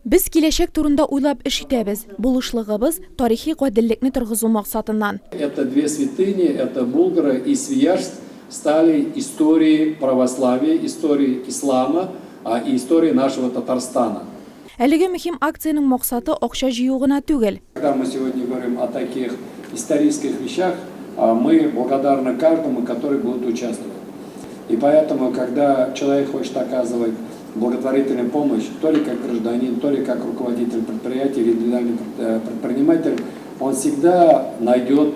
Biz киләчәк турында уйлап эш итәбез. Булышлыгыбыз тарихи гаделлекне торгызу максатыннан. Это две святыни, это Булгара и Свияжск стали историей православия, историей ислама и историей нашего Татарстана. Әлеге мөһим акциянең максаты акча җыю гына түгел. Когда мы сегодня говорим о таких исторических вещах, мы благодарны каждому, который будет участвовать. И поэтому, когда человек хочет оказывать благотворительную помощь, то ли как гражданин, то ли как руководитель предприятия или индивидуальный предприниматель, он всегда найдет,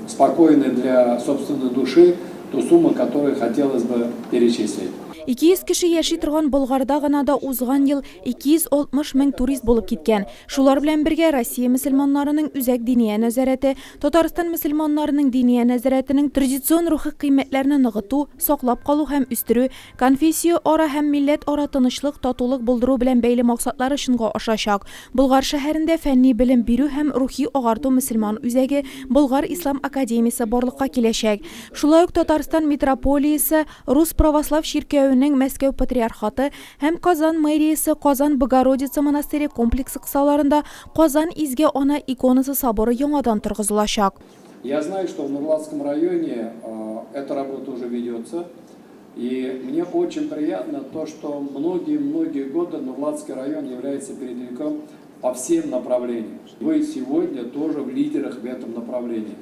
спокойно для собственной души ту сумму, которую хотелось бы перечислить. 200 кеше яши торган Болгарда гына да узган ел 260 мең турист булып киткән. Шулар белән бергә Россия мөселманнарының үзәк диния нәзарәте, Татарстан мөселманнарының диния нәзарәтенең традицион рухи кыйммәтләрне ныгыту, саклап калу һәм үстерү, конфессия ара һәм милләт ара тынычлык, татулык булдыру белән бәйле максатлар өченгә ашачак. Болгар шәһәрендә фәнни белем бирү һәм рухи агарту мөселман үзәге Болгар Ислам академиясе барлыкка киләчәк. Шулай ук Татарстан метрополиясе, Рус православ ширкәвенең Мәскәү патриархаты һәм Казан мэриясе Казан Богородица монастыре комплексы кысаларында Казан Изге Ана иконасы соборы яңадан торгызылачак. Я знаю, что в Нурлатском районе эта работа уже ведется, и мне очень приятно то, что многие годы Нурлатский район является передовиком по всем направлениям. Вы сегодня тоже в лидерах в этом направлении.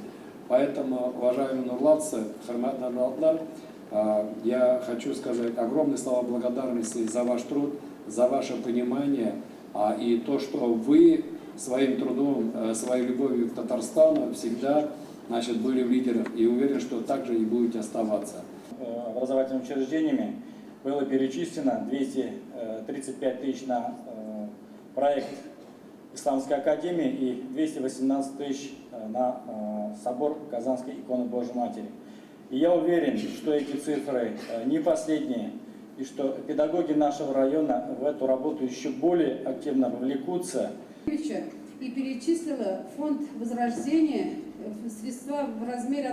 Поэтому, уважаемые нурлатцы, хурматный нурлатлар, я хочу сказать огромные слова благодарности за ваш труд, за ваше понимание и то, что вы своим трудом, своей любовью к Татарстану всегда были в лидерах, и уверен, что также и будете оставаться. Образовательными учреждениями было перечислено 235 тысяч на проект Исламской академии и 218 тысяч на собор Казанской иконы Божьей Матери. И я уверен, что эти цифры не последние, и что педагоги нашего района в эту работу еще более активно вовлекутся. И перечислила фонд возрождения средства в размере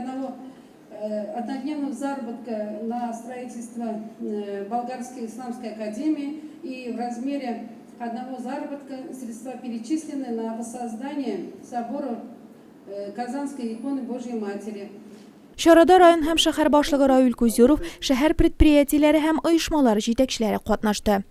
однодневного заработка на строительство Болгарской исламской академии и в размере одного заработка средства перечислены на воссоздание собора Казанской иконы Божьей Матери. Чарада район һәм шәһәр башлыгы Равил Кузюров, шәһәр предприятиеләре һәм оешмалары җитәкчеләре катнашты.